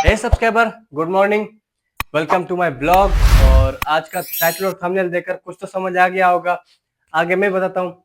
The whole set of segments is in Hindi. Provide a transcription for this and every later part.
Hey subscriber, good morning. Welcome to my blog. और आज का टाइटल और थंबनेल देखकर कुछ तो समझ आ गया होगा। आगे मैं बताता हूँ।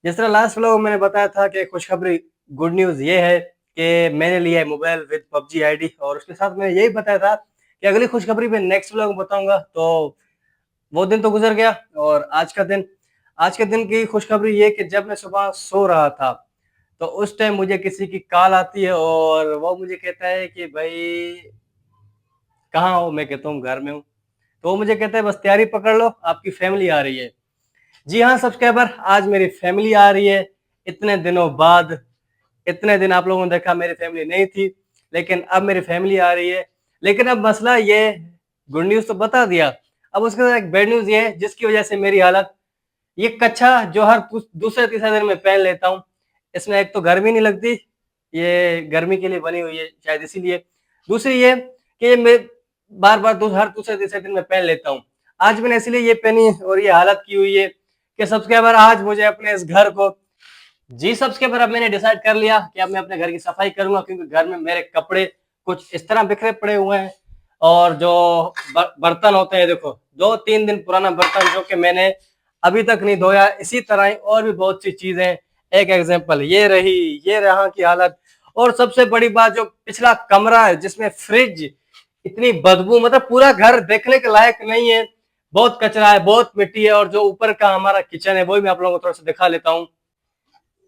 जिस तरह लास्ट व्लॉग मैंने बताया था कि खुशखबरी गुड न्यूज़ ये है कि मैंने लिया है मोबाइल विद पबजी आईडी, और उसके साथ मैंने यही बताया था कि अगली खुशखबरी मैं नेक्स्ट व्लॉग में बताऊंगा। तो वो दिन तो गुजर गया और आज के दिन की खुशखबरी ये कि जब मैं सुबह सो रहा था तो उस टाइम मुझे किसी की कॉल आती है और वो मुझे कहता है कि भाई कहाँ हो? मैं कहता हूँ घर में हूँ। तो वो मुझे कहता है बस तैयारी पकड़ लो, आपकी फैमिली आ रही है। जी हाँ सब्सक्राइबर, आज मेरी फैमिली आ रही है इतने दिनों बाद। इतने दिन आप लोगों ने देखा मेरी फैमिली नहीं थी, लेकिन अब मेरी फैमिली आ रही है। लेकिन अब मसला ये, गुड न्यूज तो बता दिया, अब उसके साथ एक बैड न्यूज ये है जिसकी वजह से मेरी हालत, ये कच्छा जो हर दूसरे तीसरे दिन में पहन लेता हूँ, इसमें एक तो गर्मी नहीं लगती, ये गर्मी के लिए बनी हुई है शायद इसीलिए। दूसरी ये कि ये मैं बार बार हर दूसरे तीसरे दिन में पहन लेता हूँ। आज मैंने इसलिए ये पहनी और ये हालत की हुई है कि सब्सक्राइबर आज मुझे अपने इस घर को, जी सब्सक्राइबर, अब मैंने डिसाइड कर लिया कि अब मैं अपने घर की सफाई करूंगा, क्योंकि घर में मेरे कपड़े कुछ इस तरह बिखरे पड़े हुए हैं। और जो बर्तन होते हैं, देखो 2-3 दिन पुराना बर्तन जो कि मैंने अभी तक नहीं धोया, इसी तरह ही और भी बहुत सी चीजें। एक एग्जांपल ये रही, ये रहा की हालत। और सबसे बड़ी बात, जो पिछला कमरा है जिसमें फ्रिज, इतनी बदबू, मतलब पूरा घर देखने के लायक नहीं है। बहुत कचरा है, बहुत मिट्टी है। और जो ऊपर का हमारा किचन है वो भी मैं आप लोगों को थोड़ा सा दिखा लेता हूँ,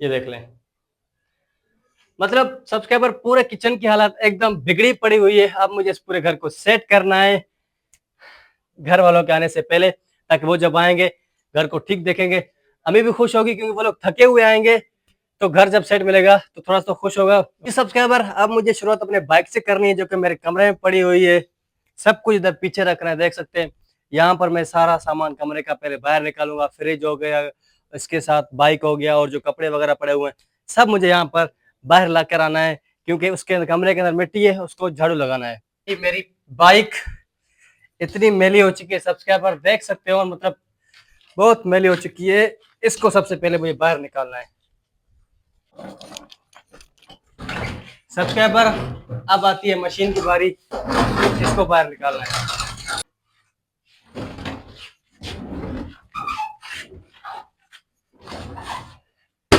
ये देख लें। मतलब सब्सक्राइबर, पूरे किचन की हालत एकदम बिगड़ी पड़ी हुई है। अब मुझे इस पूरे घर को सेट करना है घर वालों के आने से पहले, ताकि वो जब आएंगे घर को ठीक देखेंगे। अम्मी भी खुश होगी क्योंकि वो लोग थके हुए आएंगे, तो घर जब सेट मिलेगा तो थोड़ा सा खुश होगा। सब्सक्राइबर, अब मुझे शुरुआत अपने बाइक से करनी है जो कि मेरे कमरे में पड़ी हुई है। सब कुछ इधर पीछे रखना है, देख सकते हैं। यहाँ पर मैं सारा सामान कमरे का पहले बाहर निकालूंगा। फ्रिज हो गया, इसके साथ बाइक हो गया, और जो कपड़े वगैरह पड़े हुए हैं सब मुझे यहाँ पर बाहर ला कर आना है, क्योंकि उसके अंदर, कमरे के अंदर मिट्टी है, उसको झाड़ू लगाना है। मेरी बाइक इतनी मैली हो चुकी है सब्सक्राइबर, देख सकते हो, मतलब बहुत मैली हो चुकी है। इसको सबसे पहले मुझे बाहर निकालना है सब्सक्राइबर। अब आती है मशीन की बारी, इसको बाहर निकालना है।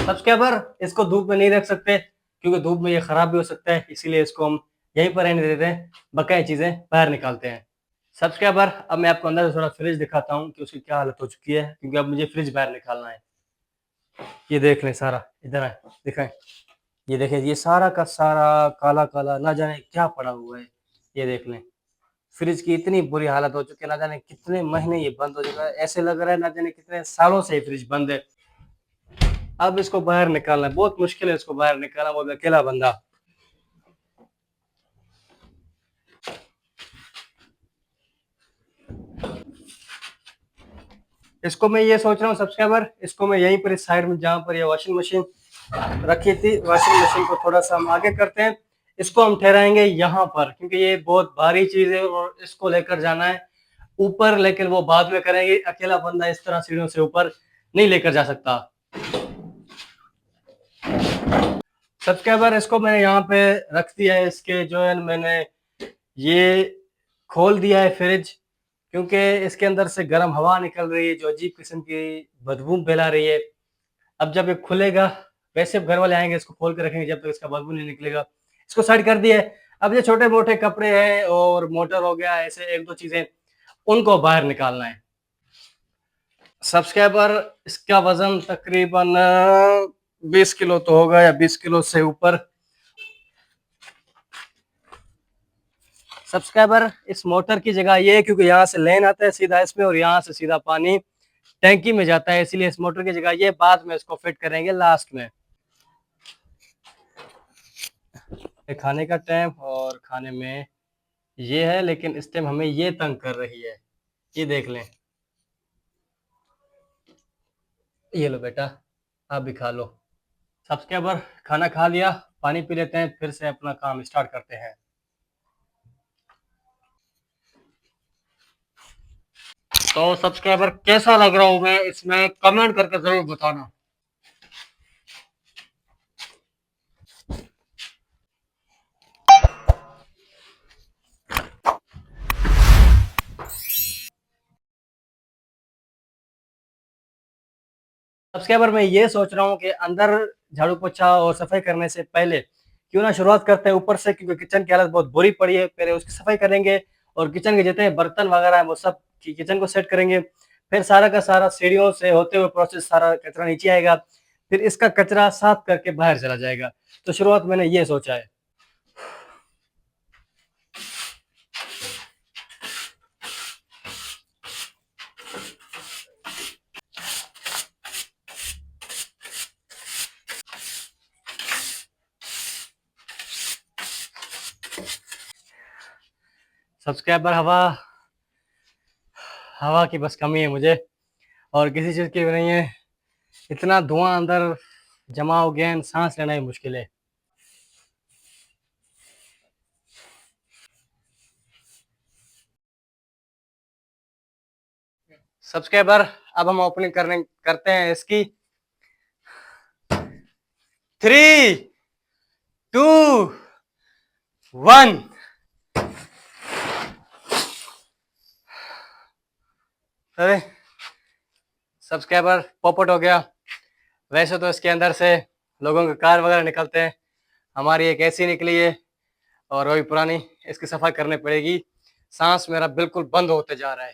सब्सक्राइबर, इसको धूप में नहीं रख सकते क्योंकि धूप में ये खराब भी हो सकता है, इसीलिए इसको हम यहीं पर रहने देते हैं। बकाया चीजें बाहर निकालते हैं। सब्सक्राइबर, अब मैं आपको अंदर से थोड़ा फ्रिज दिखाता हूँ कि उसकी क्या हालत हो चुकी है, क्योंकि अब मुझे फ्रिज बाहर निकालना है। ये देख लें, सारा इधर है, दिखाएं। ये देखें, ये सारा का सारा काला काला, ना जाने क्या पड़ा हुआ है। ये देख लें, फ्रिज की इतनी बुरी हालत हो चुकी है, ना जाने कितने महीने ये बंद हो चुका है। ऐसे लग रहा है ना जाने कितने सालों से ये फ्रिज बंद है। अब इसको बाहर निकालना है, बहुत मुश्किल है इसको बाहर निकालना, वो भी अकेला बंदा। इसको मैं ये सोच रहा हूँ सब्सक्राइबर, इसको मैं यहीं पर इस साइड में, जहाँ पर ये वॉशिंग मशीन रखी थी, वॉशिंग मशीन को थोड़ा सा हम आगे करते हैं। इसको हम ठहराएंगे यहाँ पर, क्योंकि ये बहुत भारी चीज है और इसको लेकर जाना है ऊपर, लेकिन वो बाद में करेंगे। अकेला बंदा इस तरह सीढ़ियों से ऊपर नहीं लेकर जा सकता। सब्सक्राइबर, इसको मैंने यहाँ पे रख दिया है। इसके जो है, मैंने ये खोल दिया है फ्रिज, क्योंकि इसके अंदर से गर्म हवा निकल रही है जो अजीब किस्म की बदबू फैला रही है। अब जब ये खुलेगा, वैसे घर वाले आएंगे इसको खोल कर रखेंगे जब तक इसका बदबू नहीं निकलेगा। इसको साइड कर दिया है। अब ये छोटे मोटे कपड़े हैं और मोटर हो गया, ऐसे एक दो चीजें, उनको बाहर निकालना है। सब्सक्राइबर, इसका वजन तकरीबन 20 किलो तो होगा, या 20 किलो से ऊपर। सब्सक्राइबर, इस मोटर की जगह ये है क्योंकि यहाँ से लेन आता है सीधा इसमें, और यहाँ से सीधा पानी टैंकी में जाता है, इसलिए इस मोटर की जगह ये, बाद में इसको फिट करेंगे लास्ट में। खाने का टाइम, और खाने में ये है, लेकिन इस टाइम हमें ये तंग कर रही है। ये देख लें, ये लो बेटा, आप भी खा लो। सब्सक्राइबर, खाना खा लिया, पानी पी लेते हैं, फिर से अपना काम स्टार्ट करते हैं। तो सब्सक्राइबर, कैसा लग रहा हूँ मैं इसमें, कमेंट करके जरूर बताना। सब्सक्राइबर मैं ये सोच रहा हूँ कि अंदर झाड़ू पोछा और सफाई करने से पहले क्यों ना शुरुआत करते हैं ऊपर से, क्योंकि किचन की हालत बहुत बुरी पड़ी है। पहले उसकी सफाई करेंगे और किचन के जितने बर्तन वगैरह है वो सब किचन को सेट करेंगे। फिर सारा का सारा सीढ़ियों से होते हुए प्रोसेस सारा कचरा नीचे आएगा, फिर इसका कचरा साफ करके बाहर चला जाएगा। तो शुरुआत मैंने ये सोचा है। सब्सक्राइबर हवा हवा की बस कमी है मुझे, और किसी चीज़ की भी नहीं है। इतना धुआं अंदर जमा हो गया है, सांस लेना ही मुश्किल है। सब्सक्राइबर अब हम ओपनिंग करते हैं इसकी। 3, 2, 1। अरे सब्सक्राइबर पॉपट हो गया। वैसे तो इसके अंदर से लोगों के कार वगैरह निकलते हैं, हमारी एक ऐसी निकली है और वही पुरानी, इसकी सफाई करनी पड़ेगी। सांस मेरा बिल्कुल बंद होते जा रहा है।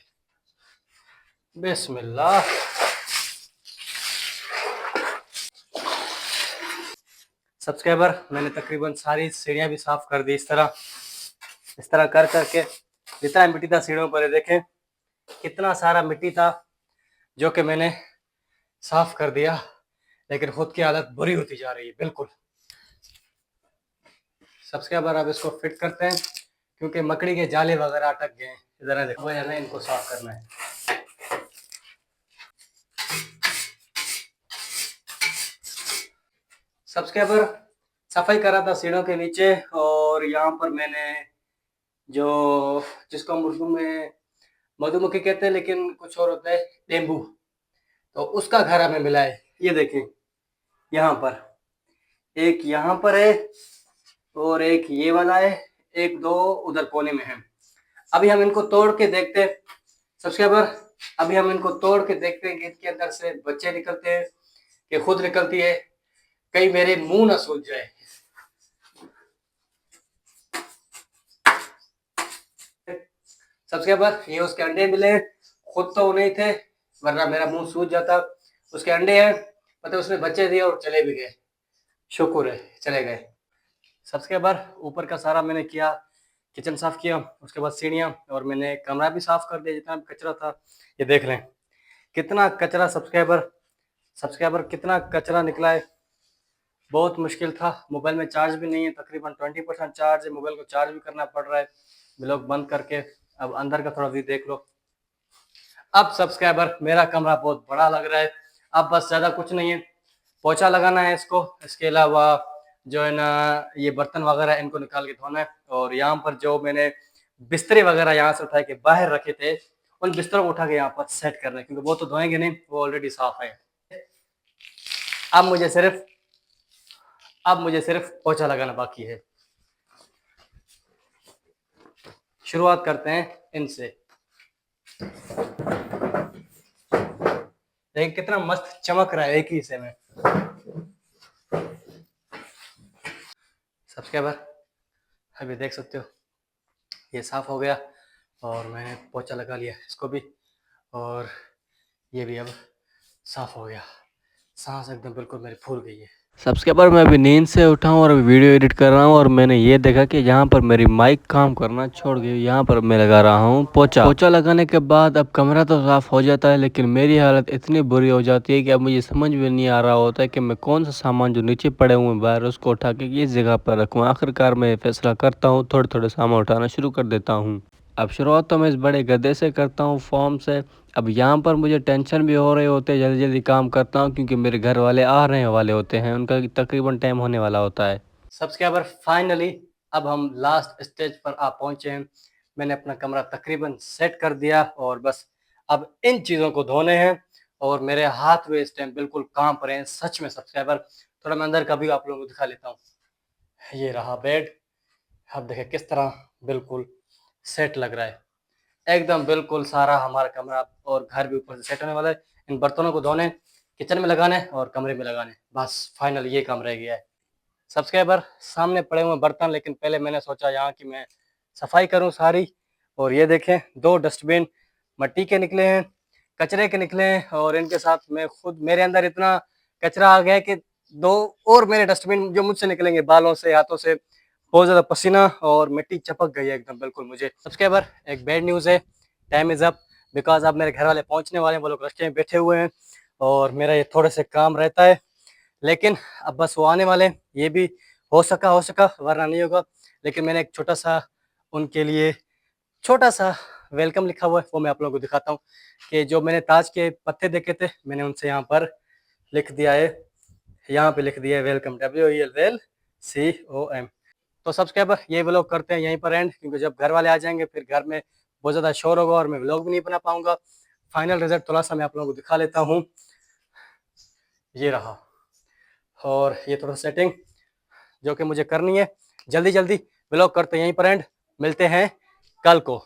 बिस्मिल्लाह। सब्सक्राइबर मैंने तकरीबन सारी सीढ़ियां भी साफ कर दी। इस तरह कर करके जितना मिट्टी था सीढ़ियों पर, देखें कितना सारा मिट्टी था जो कि मैंने साफ कर दिया, लेकिन खुद की हालत बुरी होती जा रही है बिल्कुल। सब्सक्राइबर अब इसको फिट करते हैं, क्योंकि मकड़ी के जाले वगैरह अटक गए हैं। इधर देखो, हमें इनको साफ करना है। सब्सक्राइबर सफाई करा था सीढ़ियों के नीचे, और यहाँ पर मैंने जो जिसको हम उर्दू में मधुमक्खी कहते हैं लेकिन कुछ और होता है, डेंगू, तो उसका घर हमें मिला है। ये देखें, यहाँ पर एक यहाँ पर है और एक ये वाला है, एक दो उधर कोने में है। अभी हम इनको तोड़ के देखते हैं सब्सक्राइबर। अभी हम इनको तोड़ के देखते हैं कि इसके अंदर से बच्चे निकलते हैं कि खुद निकलती है, कहीं मेरे मुंह ना सूज जाए। सब्सक्राइबर ये उसके अंडे मिले, खुद तो नहीं थे वरना मेरा मुंह सूज जाता। उसके अंडे हैं, मतलब उसने बच्चे दिए और चले भी गए, शुक्र है चले गए। सब्सक्राइबर ऊपर का सारा मैंने किया, किचन साफ किया, उसके बाद सीढ़ियाँ, और मैंने कमरा भी साफ कर दिया जितना भी कचरा था। ये देख लें कितना कचरा सब्सक्राइबर कितना कचरा निकला है। बहुत मुश्किल था। मोबाइल में चार्ज भी नहीं है, तकरीबन 20% चार्ज है, मोबाइल को चार्ज भी करना पड़ रहा है ब्लॉग बंद करके। अब अंदर का थोड़ा व्यू देख लो। अब सब्सक्राइबर मेरा कमरा बहुत बड़ा लग रहा है। अब बस ज़्यादा कुछ नहीं है, पोछा लगाना है इसको, इसके अलावा जो है ना ये बर्तन वगैरह इनको निकाल के धोना है। और यहाँ पर जो मैंने बिस्तरे वगैरह यहाँ से उठा के बाहर रखे थे, उन बिस्तरों को उठा के यहाँ पर सेट करना है, क्योंकि वो तो धोएंगे नहीं, वो ऑलरेडी साफ है। अब मुझे सिर्फ पोछा लगाना बाकी है। शुरुआत करते हैं इनसे। देखिए कितना मस्त चमक रहा है एक ही से में। सब्सक्राइबर अभी देख सकते हो ये साफ हो गया, और मैंने पोछा लगा लिया इसको भी, और ये भी अब साफ हो गया। सांस एकदम बिल्कुल मेरी फूल गई है। सब्सक्राइबर मैं अभी नींद से उठा हूँ और अभी वीडियो एडिट कर रहा हूँ, और मैंने ये देखा कि यहाँ पर मेरी माइक काम करना छोड़ गई। यहाँ पर मैं लगा रहा हूँ पोछा लगाने के बाद अब कमरा तो साफ़ हो जाता है, लेकिन मेरी हालत इतनी बुरी हो जाती है कि अब मुझे समझ में नहीं आ रहा होता है कि मैं कौन सा सामान जो नीचे पड़े हुए हैं बाहर उसको उठा के किस जगह पर रखूँ। आखिरकार मैं फैसला करता हूँ, थोड़े थोड़े सामान उठाना शुरू कर देता हूँ। अब शुरुआत तो मैं इस बड़े गद्दे से करता हूँ, फॉर्म से। अब यहाँ पर मुझे टेंशन भी हो रहे होते हैं, जल्दी जल्दी काम करता हूँ क्योंकि मेरे घर वाले आ रहे वाले होते हैं, उनका तकरीबन टाइम होने वाला होता है। सब्सक्राइबर फाइनली अब हम लास्ट स्टेज पर आ पहुँचे हैं। मैंने अपना कमरा तकरीबन सेट कर दिया, और बस अब इन चीज़ों को धोने हैं, और मेरे हाथ में इस टाइम बिल्कुल कांप रहे हैं सच में। सब्सक्राइबर थोड़ा मैं अंदर का भी आप लोगों को दिखा लेता हूँ। ये रहा बेड, अब देखें किस तरह बिल्कुल सेट लग रहा है, एकदम बिल्कुल सारा हमारा कमरा और घर भी ऊपर से सेट होने वाला है। इन बर्तनों को धोने किचन में लगाना है और कमरे में लगाना है, बस फाइनल ये काम रह गया है। सब्सक्राइबर सामने पड़े हुए बर्तन, लेकिन पहले मैंने सोचा यहाँ की मैं सफाई करूँ सारी। और ये देखें 2 डस्टबिन मिट्टी के निकले हैं, कचरे के निकले हैं, और इनके साथ मैं खुद, मेरे अंदर इतना कचरा आ गया है कि 2 और मेरे डस्टबिन जो मुझसे निकलेंगे बालों से, हाथों से, बहुत ज़्यादा पसीना और मिट्टी चपक गई है एकदम बिल्कुल मुझे। सब्सक्राइबर एक बैड न्यूज़ है, टाइम इज़ अप, बिकॉज अब मेरे घर वाले पहुँचने वाले हैं, वो लोग रास्ते में बैठे हुए हैं और मेरा ये थोड़े से काम रहता है, लेकिन अब बस वो आने वाले हैं। ये भी हो सका वरना नहीं होगा। लेकिन मैंने एक छोटा सा उनके लिए छोटा सा वेलकम लिखा हुआ है, वो मैं आप लोगों को दिखाता हूँ कि जो मैंने ताज के पत्ते देखे थे, मैंने उनसे यहाँ पर लिख दिया है, यहाँ पे लिख दिया है वेलकम, WELCOM। तो सब्सक्राइबर ये व्लॉग करते हैं यहीं पर एंड, क्योंकि जब घर वाले आ जाएंगे फिर घर में बहुत ज़्यादा शोर होगा और मैं व्लॉग भी नहीं बना पाऊंगा। फाइनल रिजल्ट थोड़ा सा मैं आप लोगों को दिखा लेता हूँ, ये रहा। और ये थोड़ा सेटिंग जो कि मुझे करनी है, जल्दी जल्दी व्लॉग करते हैं यहीं पर एंड, मिलते हैं कल को।